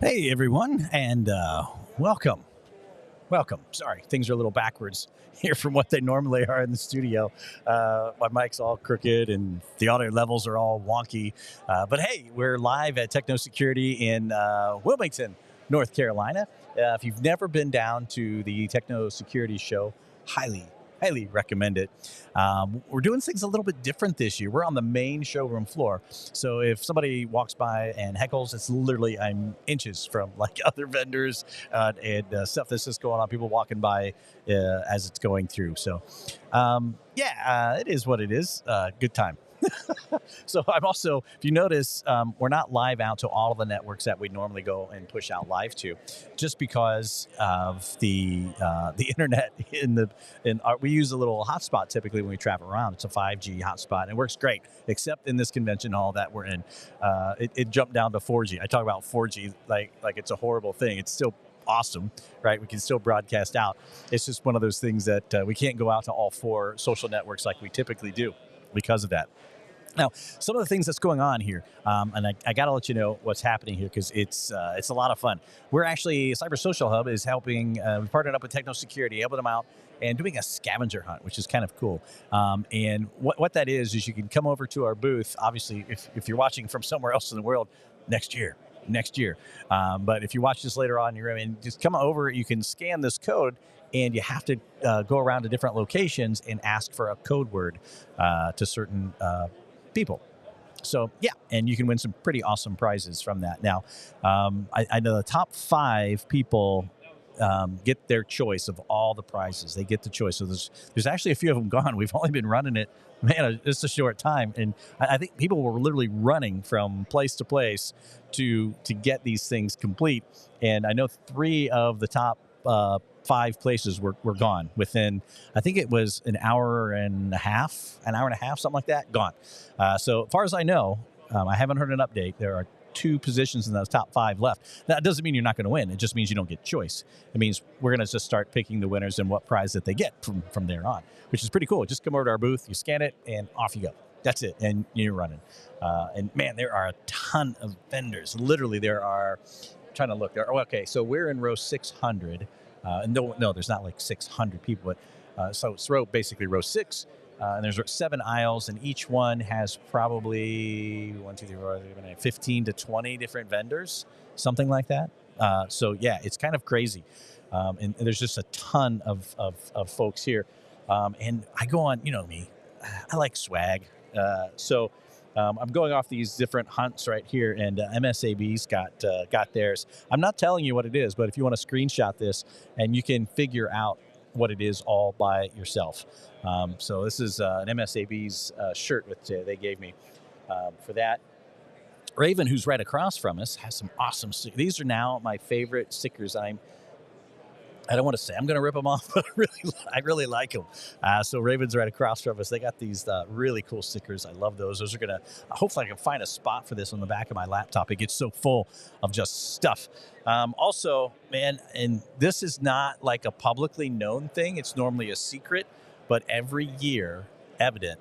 Hey, everyone, and welcome. Welcome. Sorry, things are a little backwards here from what they normally are in the studio. My mic's all crooked and the audio levels are all wonky. But hey, we're live at Techno Security in Wilmington, North Carolina. If you've never been down to the Techno Security show, highly recommend it. We're doing things a little bit different this year. We're on the main showroom floor. So if somebody walks by and heckles, it's literally I'm inches from like other vendors and stuff that's just going on. People walking by as it's going through. So it is what it is. Good time. So I'm also, if you notice, we're not live out to all of the networks that we normally go and push out live to, just because of the internet we use a little hotspot typically when we travel around. It's a 5G hotspot and it works great, except in this convention hall that we're in. It jumped down to 4G. I talk about 4G like it's a horrible thing. It's still awesome, right? We can still broadcast out. It's just one of those things that we can't go out to all four social networks like we typically do because of that. Now, some of the things that's going on here, and I got to let you know what's happening here because it's a lot of fun. We're actually, Cyber Social Hub is helping, we partnered up with Techno Security, helping them out and doing a scavenger hunt, which is kind of cool. And what that is you can come over to our booth, obviously, if you're watching from somewhere else in the world, next year. But if you watch this later on in your room, and just come over, you can scan this code and you have to go around to different locations and ask for a code word to certain people. So yeah, and you can win some pretty awesome prizes from that. Now, I know the top 5 people get their choice of all the prizes. They get the choice. So there's actually a few of them gone. We've only been running it, man, just a short time, and I think people were literally running from place to place to get these things complete. And I know 3 of the top 5 places were gone within, I think it was an hour and a half, something like that, gone. So as far as I know, I haven't heard an update. There are 2 positions in those top 5 left. That doesn't mean you're not going to win. It just means you don't get choice. It means we're going to just start picking the winners and what prize that they get from there on, which is pretty cool. Just come over to our booth, you scan it, and off you go. That's it, and you're running. And man, there are a ton of vendors. Literally, there are, I'm trying to look there. Oh, okay, so we're in row 600. And no, there's not like 600 people, but so it's basically row 6, and there's 7 aisles, and each one has probably 15 to 20 different vendors, something like that. So yeah, it's kind of crazy, and there's just a ton of folks here, and I go on, you know me, I like swag, so. I'm going off these different hunts right here, and MSAB's got theirs. I'm not telling you what it is, but if you want to screenshot this, and you can figure out what it is all by yourself. So this is an MSAB's shirt that they gave me for that. Raven, who's right across from us, has some awesome stickers. These are now my favorite stickers. I don't want to say I'm going to rip them off, but I really like them. So Raven's right across from us. They got these really cool stickers. I love those. Those are going to, hopefully I can find a spot for this on the back of my laptop. It gets so full of just stuff. Also, man, and this is not like a publicly known thing. It's normally a secret, but every year, Evident,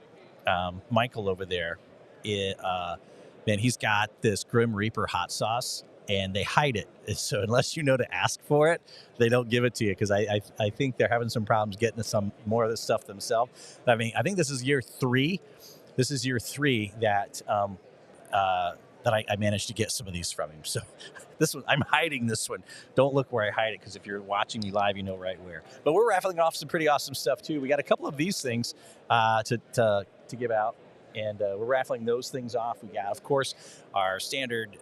Michael over there, man, he's got this Grim Reaper hot sauce, and they hide it. So unless you know to ask for it, they don't give it to you, because I think they're having some problems getting some more of this stuff themselves. I mean, I think this is year 3. This is year 3 that I managed to get some of these from him. So this one, I'm hiding this one. Don't look where I hide it, because if you're watching me live, you know right where. But we're raffling off some pretty awesome stuff too. We got a couple of these things to give out. And we're raffling those things off. We got, of course, our standard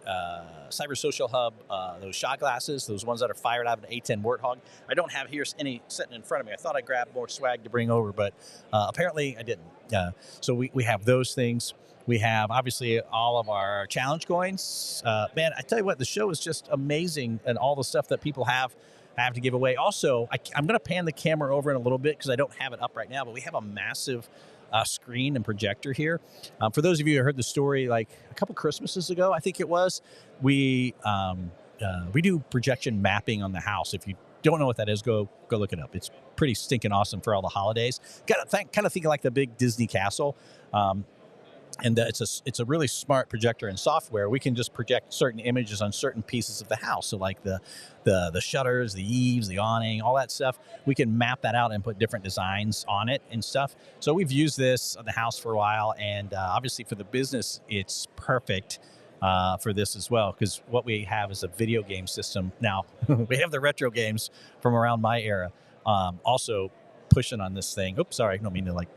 Cyber Social Hub, those shot glasses, those ones that are fired out of an A10 Warthog. I don't have here any sitting in front of me. I thought I grabbed more swag to bring over, but apparently I didn't. So we have those things. We have, obviously, all of our challenge coins. Man, I tell you what, the show is just amazing, and all the stuff that people have to give away. Also, I'm going to pan the camera over in a little bit because I don't have it up right now, but we have a massive screen and projector here. For those of you who heard the story like a couple Christmases ago, I think it was, we do projection mapping on the house. If you don't know what that is, go look it up. It's pretty stinking awesome for all the holidays. Kind of think like the big Disney castle. And it's a really smart projector and software. We can just project certain images on certain pieces of the house. So like the shutters, the eaves, the awning, all that stuff. We can map that out and put different designs on it and stuff. So we've used this on the house for a while, and obviously for the business, it's perfect. For this as well, because what we have is a video game system. Now, we have the retro games from around my era, also pushing on this thing. Oops, sorry, I don't mean to like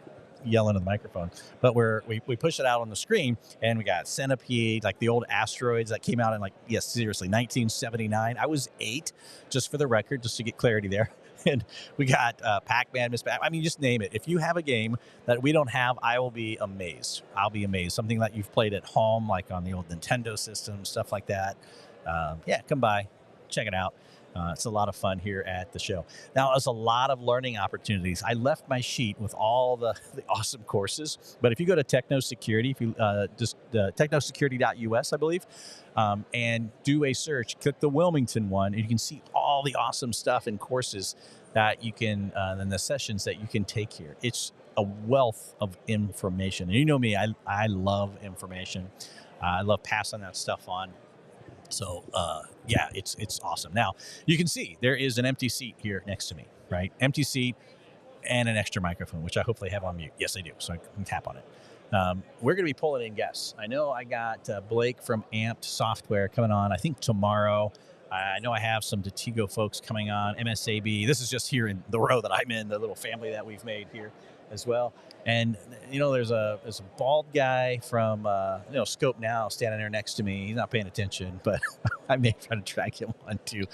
yell into the microphone, but we push it out on the screen, and we got Centipede, like the old asteroids that came out in, like, yes, seriously, 1979. I was 8, just for the record, just to get clarity there. And we got Pac-Man, Miss Pac. I mean, just name it. If you have a game that we don't have, I will be amazed. I'll be amazed. Something that you've played at home, like on the old Nintendo system, stuff like that. Yeah, come by, check it out. It's a lot of fun here at the show. Now, there's a lot of learning opportunities. I left my sheet with all the awesome courses, but if you go to Techno Security, if you just technosecurity.us, I believe, and do a search, click the Wilmington one, and you can see all the awesome stuff and courses that you can, and the sessions that you can take here. It's a wealth of information. And you know me, I love information. I love passing that stuff on. So, yeah, it's awesome. Now, you can see there is an empty seat here next to me, right? Empty seat and an extra microphone, which I hopefully have on mute. Yes, I do, so I can tap on it. We're going to be pulling in guests. I know I got Blake from Amped Software coming on, I think, tomorrow. I know I have some Datigo folks coming on, MSAB. This is just here in the row that I'm in, the little family that we've made here as well. And, you know, there's a bald guy from, Scope Now standing there next to me. He's not paying attention, but I may try to drag him on too.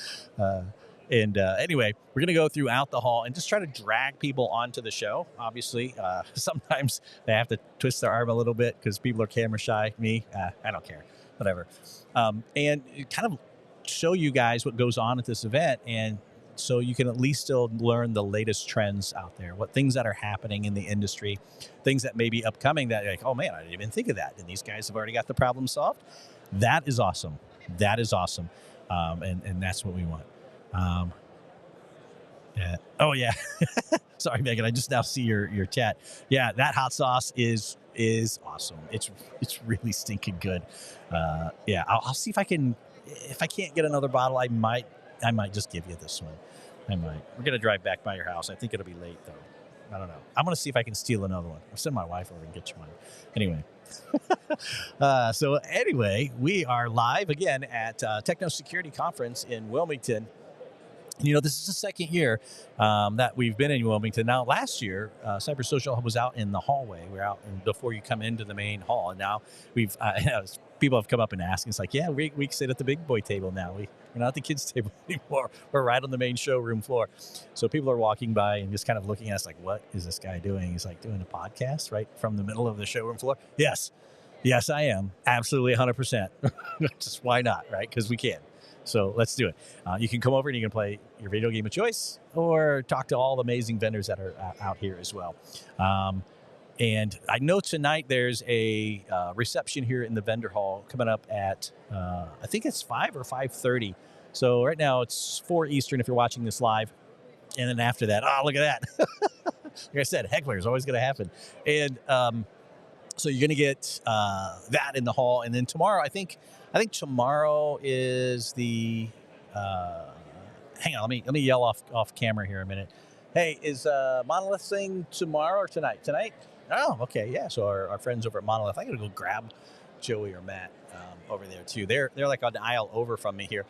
Anyway, we're going to go throughout the hall and just try to drag people onto the show. Obviously, sometimes they have to twist their arm a little bit because people are camera shy. Me, I don't care. Whatever. And kind of show you guys what goes on at this event, and so you can at least still learn the latest trends out there, what things that are happening in the industry, things that may be upcoming that you're like, oh man, I didn't even think of that, and these guys have already got the problem solved. That is awesome. That is awesome. And that's what we want. Yeah. Oh yeah. Sorry, Megan. I just now see your chat. Yeah, that hot sauce is awesome. It's really stinking good. Yeah, I'll see if I can. If I can't get another bottle, I might just give you this one. I might. We're gonna drive back by your house. I think it'll be late though. I don't know. I'm gonna see if I can steal another one. I'll send my wife over and get you one. Anyway. So anyway, we are live again at Techno Security Conference in Wilmington. You know, this is the second year that we've been in Wilmington. Now, last year, Cyber Social Hub was out in the hallway. We're out before you come into the main hall. And now we've people have come up and asked. It's like, yeah, we sit at the big boy table now. We're not at the kids' table anymore. We're right on the main showroom floor. So people are walking by and just kind of looking at us like, what is this guy doing? He's like doing a podcast right from the middle of the showroom floor. Yes, I am. Absolutely 100%. Just why not, right? Because we can. So let's do it. You can come over and you can play your video game of choice or talk to all the amazing vendors that are out here as well. And I know tonight there's a reception here in the vendor hall coming up at, I think it's 5 or 5:30. So right now it's 4 Eastern if you're watching this live. And then after that, look at that. Like I said, heckler is always going to happen. And so you're going to get that in the hall. And then tomorrow, I think tomorrow is the, hang on, let me yell off camera here a minute. Hey, is Monolith thing tomorrow or tonight? Tonight? Oh, okay, yeah. So our friends over at Monolith, I'm going to go grab Joey or Matt over there too. They're like on the aisle over from me here.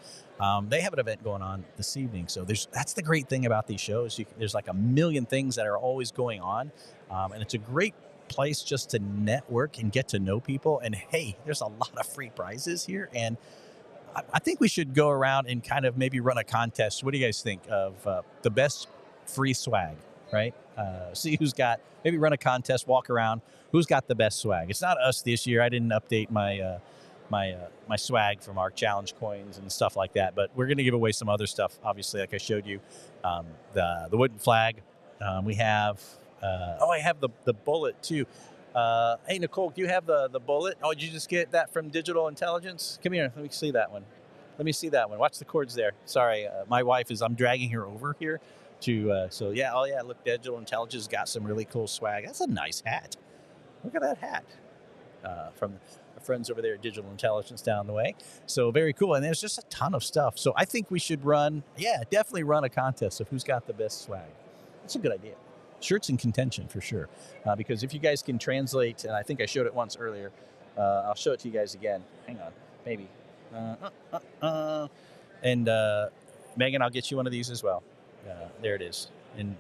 They have an event going on this evening. So that's the great thing about these shows. There's like a million things that are always going on. And it's a great place just to network and get to know people. And hey, there's a lot of free prizes here. And I think we should go around and kind of maybe run a contest. What do you guys think of the best free swag, right? See who's got, maybe run a contest, walk around, who's got the best swag. It's not us this year. I didn't update my my swag from our challenge coins and stuff like that, but we're going to give away some other stuff. Obviously, like I showed you, the wooden flag. We have, I have the bullet too. Hey, Nicole, do you have the bullet? Oh, did you just get that from Digital Intelligence? Come here. Let me see that one. Watch the cords there. Sorry, my wife I'm dragging her over here to, so yeah, look, Digital Intelligence got some really cool swag. That's a nice hat. Look at that hat. from our friends over there at Digital Intelligence down the way. So very cool. And there's just a ton of stuff. So I think we should definitely run a contest of who's got the best swag. That's a good idea. Shirts in contention for sure. Because if you guys can translate, and I think I showed it once earlier, I'll show it to you guys again. Hang on, maybe. And Megan, I'll get you one of these as well. There it is. And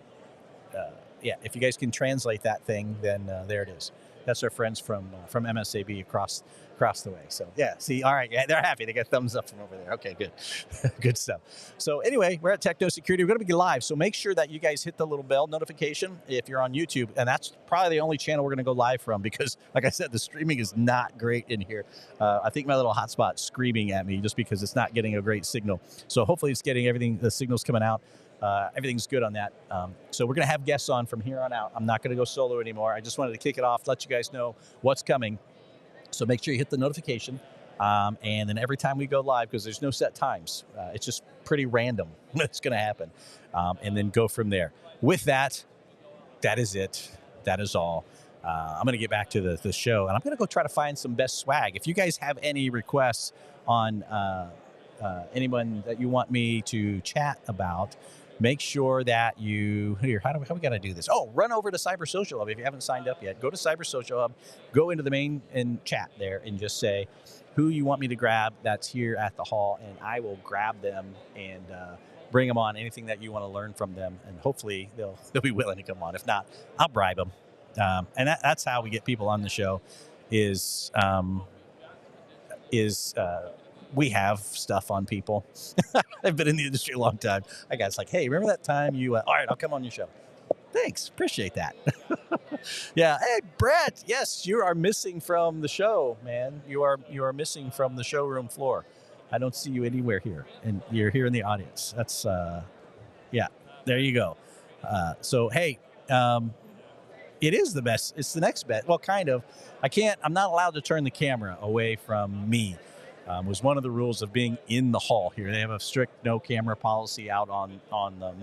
yeah, if you guys can translate that thing, then there it is. That's our friends from MSAB across the way. So yeah, see, all right, yeah, they're happy. They got thumbs up from over there. Okay, good, good stuff. So anyway, we're at Techno Security. We're going to be live, so make sure that you guys hit the little bell notification if you're on YouTube, and that's probably the only channel we're going to go live from because, like I said, the streaming is not great in here. I think my little hotspot's screaming at me just because it's not getting a great signal. So hopefully, it's getting everything. The signal's coming out. Everything's good on that. So we're going to have guests on from here on out. I'm not going to go solo anymore. I just wanted to kick it off, let you guys know what's coming. So make sure you hit the notification. And then every time we go live, because there's no set times, it's just pretty random what's going to happen. And then go from there. With that, that is it. That is all. I'm going to get back to the show. And I'm going to go try to find some best swag. If you guys have any requests on anyone that you want me to chat about, make sure that you, how we got to do this? Oh, run over to Cyber Social Hub. If you haven't signed up yet, go to Cyber Social Hub, go into the main and chat there and just say who you want me to grab that's here at the hall, and I will grab them and bring them on, anything that you want to learn from them, and hopefully they'll be willing to come on. If not, I'll bribe them. And that's how we get people on the show is we have stuff on people. I've been in the industry a long time. I got like, hey, remember that time you, all right, I'll come on your show. Thanks. Appreciate that. Yeah. Hey, Brett. Yes, you are missing from the show, man. You are missing from the showroom floor. I don't see you anywhere here, and you're here in the audience. That's, yeah, there you go. So, hey, it is the best. It's the next bet. Well, kind of. I'm not allowed to turn the camera away from me. Was one of the rules of being in the hall here. They have a strict no camera policy out on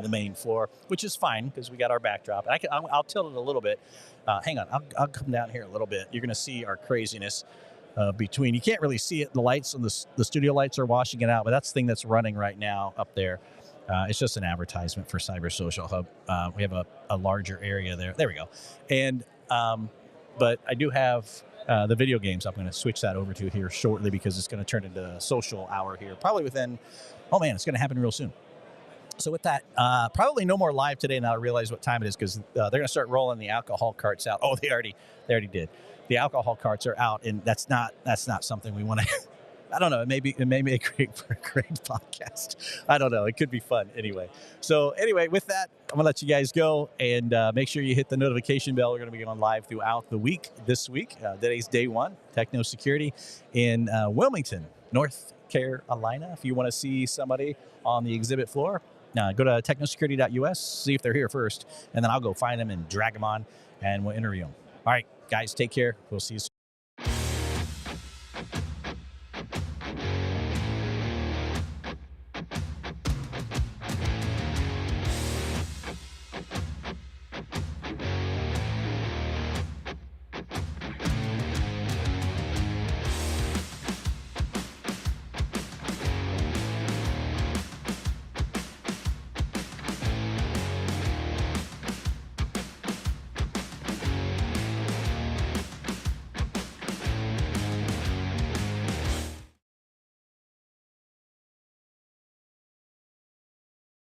the main floor, which is fine because we got our backdrop. I'll tilt it a little bit. Hang on, I'll come down here a little bit. You're going to see our craziness between. You can't really see it. The lights and the studio lights are washing it out, but that's the thing that's running right now up there. It's just an advertisement for Cyber Social Hub. We have a larger area there. There we go. And but I do have. The video games, I'm going to switch that over to here shortly because it's going to turn into a social hour here, probably within, oh man, it's going to happen real soon. So with that, probably no more live today. Now I realize what time it is because they're going to start rolling the alcohol carts out. Oh, they already did. The alcohol carts are out, and that's not something we want to. I don't know. It may make for a great podcast. I don't know. It could be fun anyway. So anyway, with that, I'm going to let you guys go and make sure you hit the notification bell. We're going to be going live throughout the week. This week, today's day one, Techno Security in Wilimington, North Carolina. If you want to see somebody on the exhibit floor, go to technosecurity.us, see if they're here first, and then I'll go find them and drag them on, and we'll interview them. All right, guys, take care. We'll see you soon.